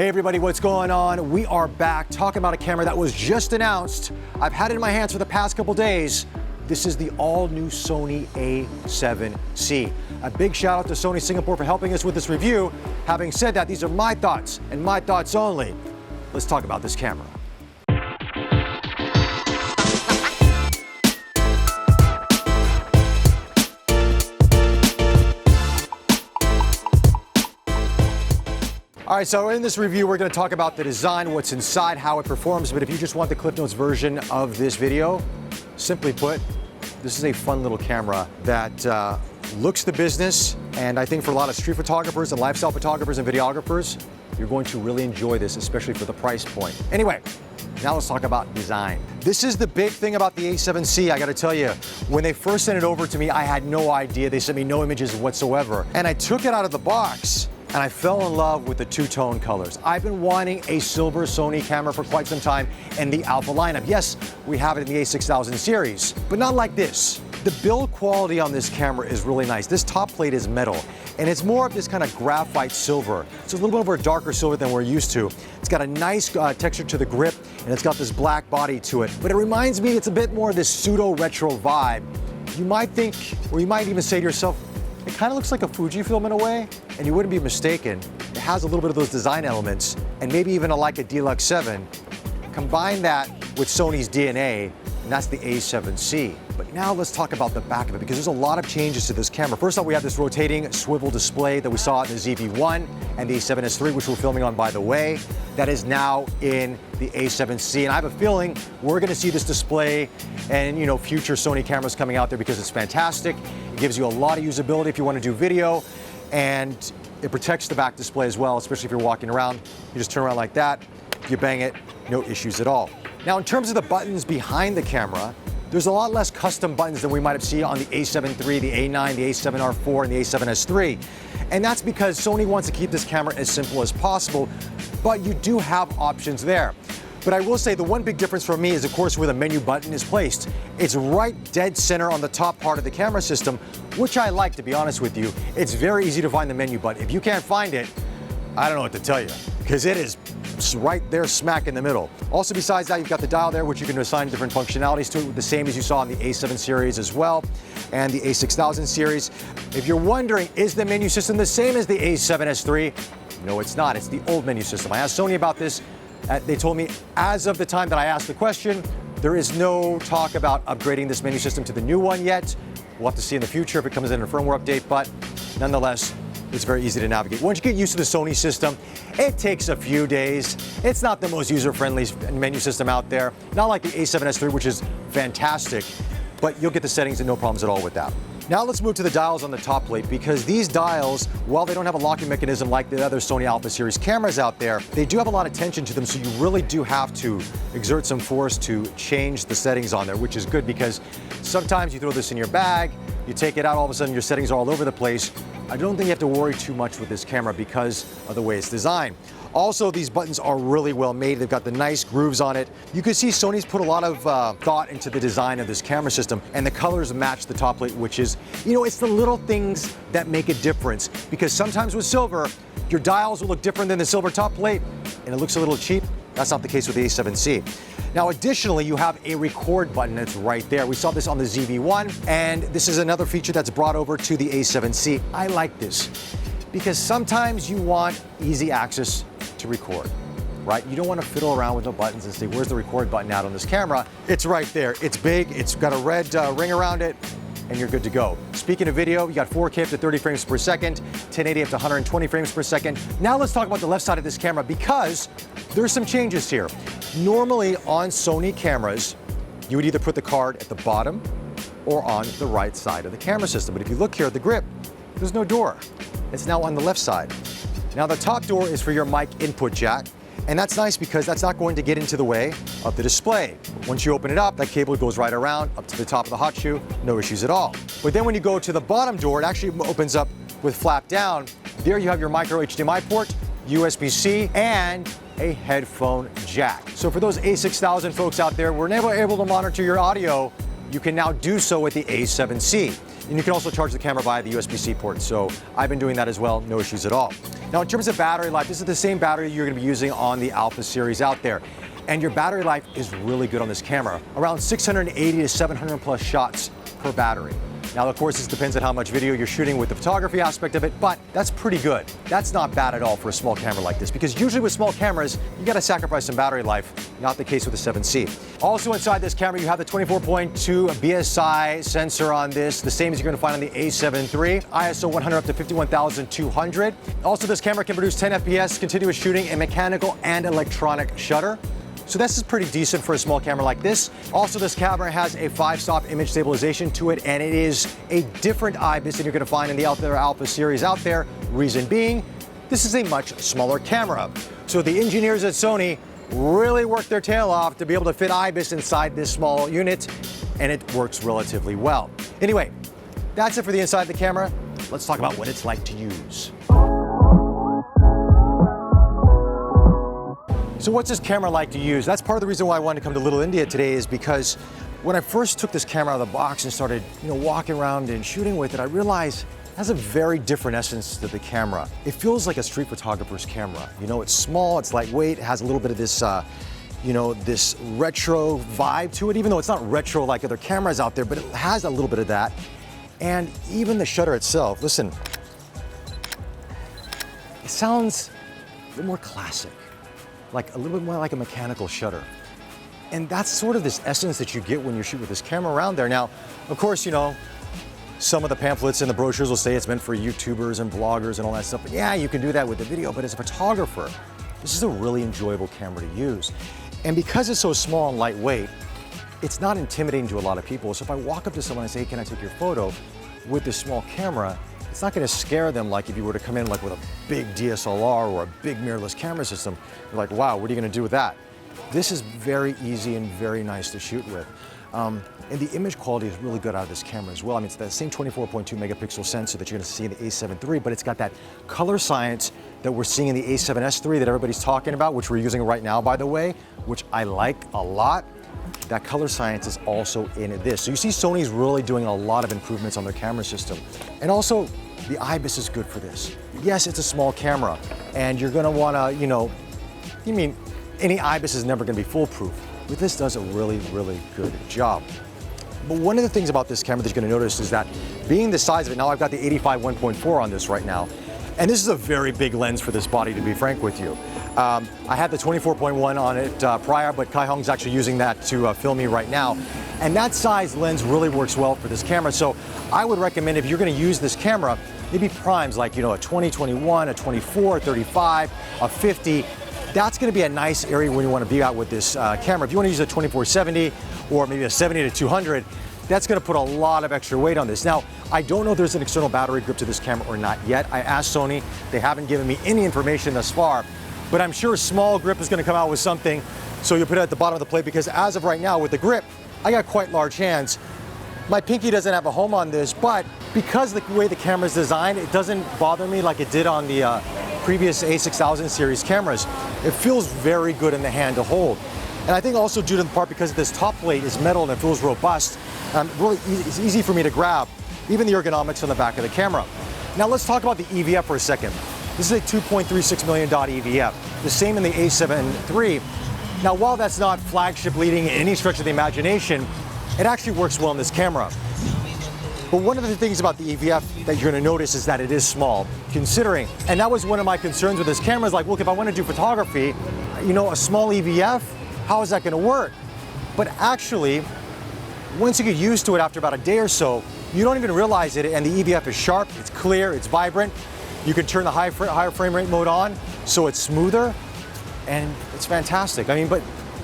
Hey everybody, what's going on? We are back talking about a camera that was just announced. I've had it in my hands for the past couple days. This is the all-new Sony A7c. A big shout out to Sony Singapore for helping us with this review. Having said that, these are my thoughts and my thoughts only. Let's talk about this camera. All right, so in this review, we're going to talk about the design, what's inside, how it performs. But if you just want the Cliff Notes version of this video, simply put, this is a fun little camera that looks the business. And I think for a lot of street photographers and lifestyle photographers and videographers, you're going to really enjoy this, especially for the price point. Anyway, now let's talk about design. This is the big thing about the A7C, I gotta tell you. When they first sent it over to me, I had no idea. They sent me no images whatsoever. And I took it out of the box, and I fell in love with the two-tone colors. I've been wanting a silver Sony camera for quite some time in the Alpha lineup. Yes, we have it in the A6000 series, but not like this. The build quality on this camera is really nice. This top plate is metal, and it's more of this kind of graphite silver. It's a little bit of a darker silver than we're used to. It's got a nice texture to the grip, and it's got this black body to it. But it reminds me, it's a bit more of this pseudo-retro vibe. You might think, or you might even say to yourself, it kind of looks like a Fujifilm in a way, and you wouldn't be mistaken. It has a little bit of those design elements, and maybe even a Leica Deluxe 7. Combine that with Sony's DNA, and that's the A7C. But now let's talk about the back of it, because there's a lot of changes to this camera. First off, we have this rotating swivel display that we saw in the ZV-1 and the A7S III, which we're filming on, by the way. That is now in the A7C, and I have a feeling we're gonna see this display and future Sony cameras coming out there because it's fantastic. It gives you a lot of usability if you want to do video, and it protects the back display as well, especially if you're walking around. You just turn around like that, you bang it, no issues at all. Now, in terms of the buttons behind the camera, there's a lot less custom buttons than we might have seen on the A7 III, the A9, the A7R IV, and the A7S III. And that's because Sony wants to keep this camera as simple as possible, but you do have options there. But I will say the one big difference for me is, of course, where the menu button is placed. It's right dead center on the top part of the camera system, which I like, to be honest with you. It's very easy to find the menu button. If you can't find it, I don't know what to tell you, because it is right there smack in the middle. Also, besides that, you've got the dial there, which you can assign different functionalities to, the same as you saw in the A7 series as well, and the A6000 series. If you're wondering, is the menu system the same as the A7S III? No, it's not. It's the old menu system. I asked Sony about this. They told me, as of the time that I asked the question, there is no talk about upgrading this menu system to the new one yet. We'll have to see in the future if it comes in a firmware update, but nonetheless, it's very easy to navigate. Once you get used to the Sony system, it takes a few days. It's not the most user-friendly menu system out there. Not like the A7S III, which is fantastic, but you'll get the settings and no problems at all with that. Now let's move to the dials on the top plate, because these dials, while they don't have a locking mechanism like the other Sony Alpha series cameras out there, they do have a lot of tension to them, so you really do have to exert some force to change the settings on there, which is good because sometimes you throw this in your bag, you take it out, all of a sudden your settings are all over the place. I don't think you have to worry too much with this camera because of the way it's designed. Also, these buttons are really well made. They've got the nice grooves on it. You can see Sony's put a lot of thought into the design of this camera system, and the colors match the top plate, which is, it's the little things that make a difference. Because sometimes with silver, your dials will look different than the silver top plate, and it looks a little cheap. That's not the case with the A7C. Now, additionally, you have a record button that's right there. We saw this on the ZV-1, and this is another feature that's brought over to the A7C. I like this because sometimes you want easy access to record, right? You don't want to fiddle around with no buttons and say, where's the record button out on this camera? It's right there. It's big. It's got a red ring around it, and you're good to go. Speaking of video, you got 4K up to 30 frames per second, 1080 up to 120 frames per second. Now let's talk about the left side of this camera, because there's some changes here. Normally on Sony cameras, you would either put the card at the bottom or on the right side of the camera system. But if you look here at the grip, there's no door. It's now on the left side. Now the top door is for your mic input jack, and that's nice because that's not going to get into the way of the display. Once you open it up, that cable goes right around up to the top of the hot shoe, no issues at all. But then when you go to the bottom door, it actually opens up with flap down. There you have your micro HDMI port, USB-C, and a headphone jack. So for those A6000 folks out there, we're never able to monitor your audio. You can now do so with the A7C. And you can also charge the camera via the USB-C port. So I've been doing that as well, no issues at all. Now, in terms of battery life, this is the same battery you're going to be using on the Alpha series out there. And your battery life is really good on this camera, around 680 to 700 plus shots per battery. Now, of course, this depends on how much video you're shooting with the photography aspect of it, but that's pretty good. That's not bad at all for a small camera like this, because usually with small cameras, you gotta sacrifice some battery life. Not the case with the 7C. Also inside this camera, you have the 24.2 BSI sensor on this, the same as you're gonna find on the A7 III, ISO 100 up to 51,200. Also, this camera can produce 10 FPS continuous shooting and mechanical and electronic shutter. So this is pretty decent for a small camera like this. Also, this camera has a 5-stop image stabilization to it, and it is a different IBIS than you're gonna find in the other Alpha series out there. Reason being, this is a much smaller camera. So the engineers at Sony really worked their tail off to be able to fit IBIS inside this small unit, and it works relatively well. Anyway, that's it for the inside of the camera. Let's talk about what it's like to use. So what's this camera like to use? That's part of the reason why I wanted to come to Little India today, is because when I first took this camera out of the box and started, walking around and shooting with it, I realized it has a very different essence to the camera. It feels like a street photographer's camera. It's small, it's lightweight, it has a little bit of this, this retro vibe to it, even though it's not retro like other cameras out there, but it has a little bit of that. And even the shutter itself, listen, it sounds a little more classic. Like a little bit more like a mechanical shutter. And that's sort of this essence that you get when you shoot with this camera around there. Now, of course, some of the pamphlets and the brochures will say it's meant for YouTubers and vloggers and all that stuff. But yeah, you can do that with the video, but as a photographer, this is a really enjoyable camera to use. And because it's so small and lightweight, it's not intimidating to a lot of people. So if I walk up to someone and say, hey, can I take your photo with this small camera, it's not going to scare them like if you were to come in like with a big DSLR or a big mirrorless camera system. You're like, wow, what are you going to do with that? This is very easy and very nice to shoot with. And the image quality is really good out of this camera as well. I mean, it's that same 24.2 megapixel sensor that you're going to see in the A7 III, but it's got that color science that we're seeing in the A7S III that everybody's talking about, which we're using right now, by the way, which I like a lot. That color science is also in this. So you see Sony's really doing a lot of improvements on their camera system. And also, the IBIS is good for this. Yes, it's a small camera, and you're gonna wanna, any IBIS is never gonna be foolproof, but this does a really, really good job. But one of the things about this camera that you're gonna notice is that being the size of it, now I've got the 85 1.4 on this right now, and this is a very big lens for this body, to be frank with you. I had the 24.1 on it prior, but Kai Hong's actually using that to film me right now. And that size lens really works well for this camera. So I would recommend, if you're gonna use this camera, maybe primes like, a 20, 21, a 24, 35, a 50. That's gonna be a nice area when you wanna be out with this camera. If you wanna use a 2470 or maybe a 70 to 200, that's gonna put a lot of extra weight on this. Now, I don't know if there's an external battery grip to this camera or not yet. I asked Sony, they haven't given me any information thus far, but I'm sure Small Grip is gonna come out with something, so you'll put it at the bottom of the plate, because as of right now with the grip, I got quite large hands. My pinky doesn't have a home on this, but because the way the camera is designed, it doesn't bother me like it did on the previous A6000 series cameras. It feels very good in the hand to hold. And I think also due to the part because this top plate is metal and it feels robust, really it's easy for me to grab, even the ergonomics on the back of the camera. Now let's talk about the EVF for a second. This is a 2.36 million dot EVF, the same in the A7 III. Now, while that's not flagship leading in any stretch of the imagination, it actually works well in this camera. But one of the things about the EVF that you're gonna notice is that it is small, considering, and that was one of my concerns with this camera, is like, look, if I wanna do photography, a small EVF, how is that gonna work? But actually, once you get used to it after about a day or so, you don't even realize it, and the EVF is sharp, it's clear, it's vibrant. You can turn the higher frame rate mode on, so it's smoother, and it's fantastic. But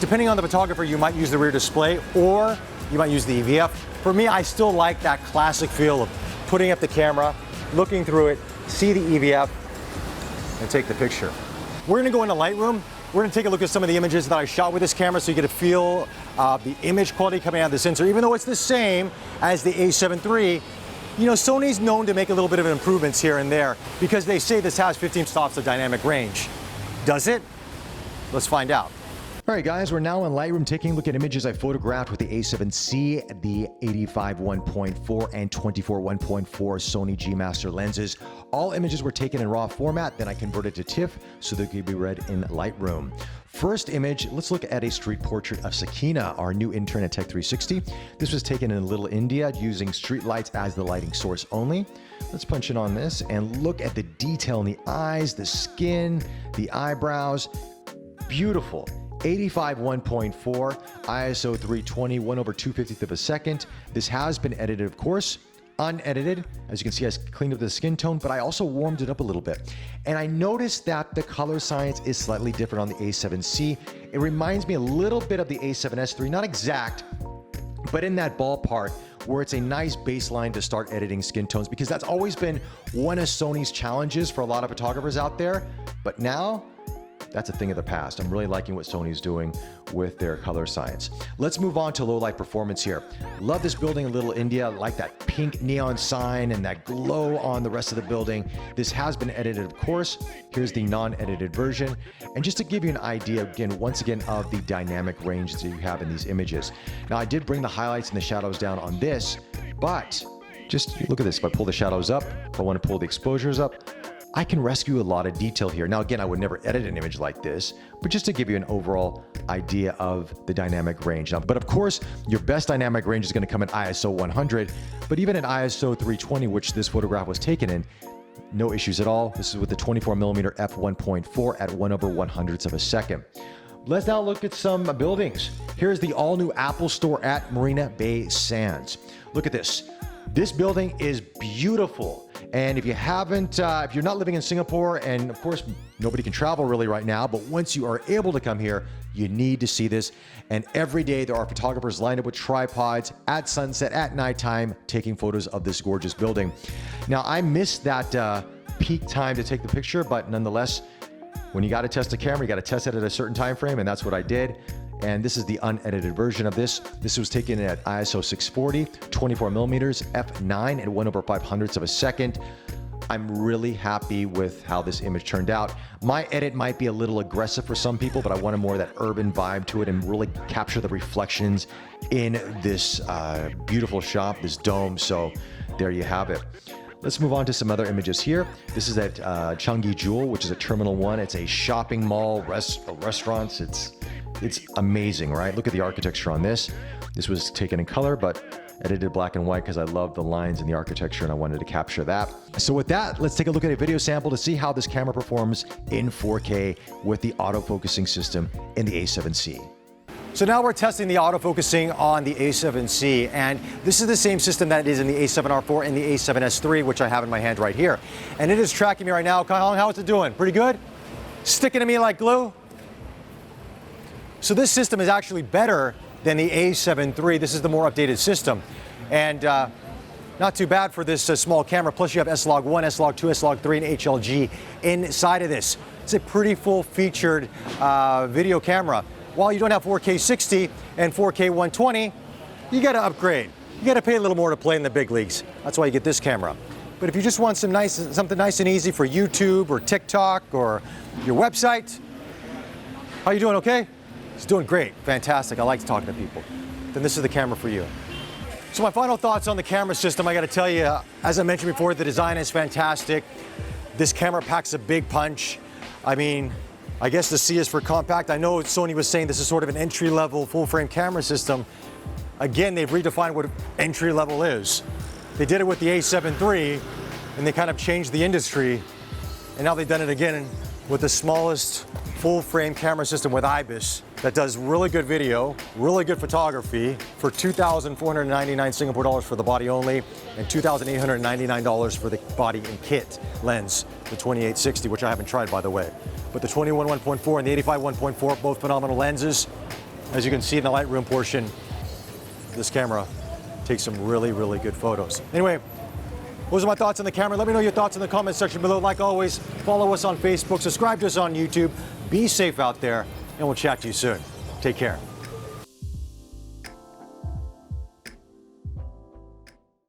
depending on the photographer, you might use the rear display, or you might use the EVF. For me, I still like that classic feel of putting up the camera, looking through it, see the EVF, and take the picture. We're gonna go into Lightroom. We're gonna take a look at some of the images that I shot with this camera so you get a feel of the image quality coming out of the sensor. Even though it's the same as the A7 III, Sony's known to make a little bit of improvements here and there because they say this has 15 stops of dynamic range. Does it? Let's find out. All right, guys, we're now in Lightroom taking a look at images I photographed with the A7C, the 85 1.4 and 24 1.4 Sony G Master lenses. All images were taken in RAW format, then I converted to TIFF so they could be read in Lightroom. First image, let's look at a street portrait of Sakina, our new intern at Tech 360. This was taken in Little India using street lights as the lighting source only. Let's punch in on this and look at the detail in the eyes, the skin, the eyebrows. Beautiful. 85 1.4, ISO 320, 1/250th of a second. This has been edited, of course, unedited. As you can see, I cleaned up the skin tone, but I also warmed it up a little bit. And I noticed that the color science is slightly different on the A7C. It reminds me a little bit of the A7S III, not exact, but in that ballpark where it's a nice baseline to start editing skin tones, because that's always been one of Sony's challenges for a lot of photographers out there. But now, that's a thing of the past. I'm really liking what Sony's doing with their color science. Let's move on to low light performance here. Love this building in Little India. I like that pink neon sign and that glow on the rest of the building. This has been edited, of course. Here's the non-edited version. And just to give you an idea, once again, of the dynamic range that you have in these images. Now, I did bring the highlights and the shadows down on this, but just look at this. If I pull the shadows up, if I want to pull the exposures up, I can rescue a lot of detail here. Now, again, I would never edit an image like this, but just to give you an overall idea of the dynamic range. Now, but of course, your best dynamic range is going to come at ISO 100, but even at ISO 320, which this photograph was taken in, no issues at all. This is with the 24mm f1.4 at 1/100th of a second. Let's now look at some buildings. Here's the all-new Apple store at Marina Bay Sands. Look at this. This building is beautiful. And if you haven't, if you're not living in Singapore, and of course, nobody can travel really right now, but once you are able to come here, you need to see this. And every day there are photographers lined up with tripods at sunset, at nighttime, taking photos of this gorgeous building. Now, I missed that peak time to take the picture, but nonetheless, when you got to test a camera, you got to test it at a certain time frame, and that's what I did. And this is the unedited version of this. This was taken at ISO 640, 24mm f9 at 1/500th of a second. I'm really happy with how this image turned out. My edit might be a little aggressive for some people, but I wanted more of that urban vibe to it and really capture the reflections in this beautiful shop, this dome. So there you have it. Let's move on to some other images here. This is at Changi Jewel, which is a Terminal 1. It's a shopping mall, restaurants. It's amazing, right? Look at the architecture on this. This was taken in color, but edited black and white because I love the lines and the architecture and I wanted to capture that. So with that, let's take a look at a video sample to see how this camera performs in 4K with the autofocusing system in the A7C. So now we're testing the autofocusing on the A7C, and this is the same system that is in the A7R4 and the A7S III, which I have in my hand right here. And it is tracking me right now. Kyle, how's it doing? Pretty good? Sticking to me like glue? So this system is actually better than the A7 III. This is the more updated system. And not too bad for this small camera. Plus you have S-Log1, S-Log2, S-Log3, and HLG inside of this. It's a pretty full-featured video camera. While you don't have 4K 60 and 4K 120, you got to upgrade. You got to pay a little more to play in the big leagues. That's why you get this camera. But if you just want something nice and easy for YouTube or TikTok or your website, how you doing? Okay? It's doing great. Fantastic. I like talking to people. Then this is the camera for you. So my final thoughts on the camera system, I got to tell you, as I mentioned before, the design is fantastic. This camera packs a big punch. I mean, I guess the C is for compact. I know Sony was saying this is sort of an entry-level full-frame camera system. Again, they've redefined what entry-level is. They did it with the A7 III, and they kind of changed the industry. And now they've done it again with the smallest full-frame camera system with IBIS that does really good video, really good photography for 2,499 Singapore dollars for the body only, and $2,899 for the body and kit lens, the 2860, which I haven't tried, by the way. But the 21 1.4 and the 85 1.4, both phenomenal lenses. As you can see in the Lightroom portion, this camera takes some really, really good photos. Anyway, those are my thoughts on the camera. Let me know your thoughts in the comment section below. Like always, follow us on Facebook, subscribe to us on YouTube. Be safe out there, and we'll chat to you soon. Take care.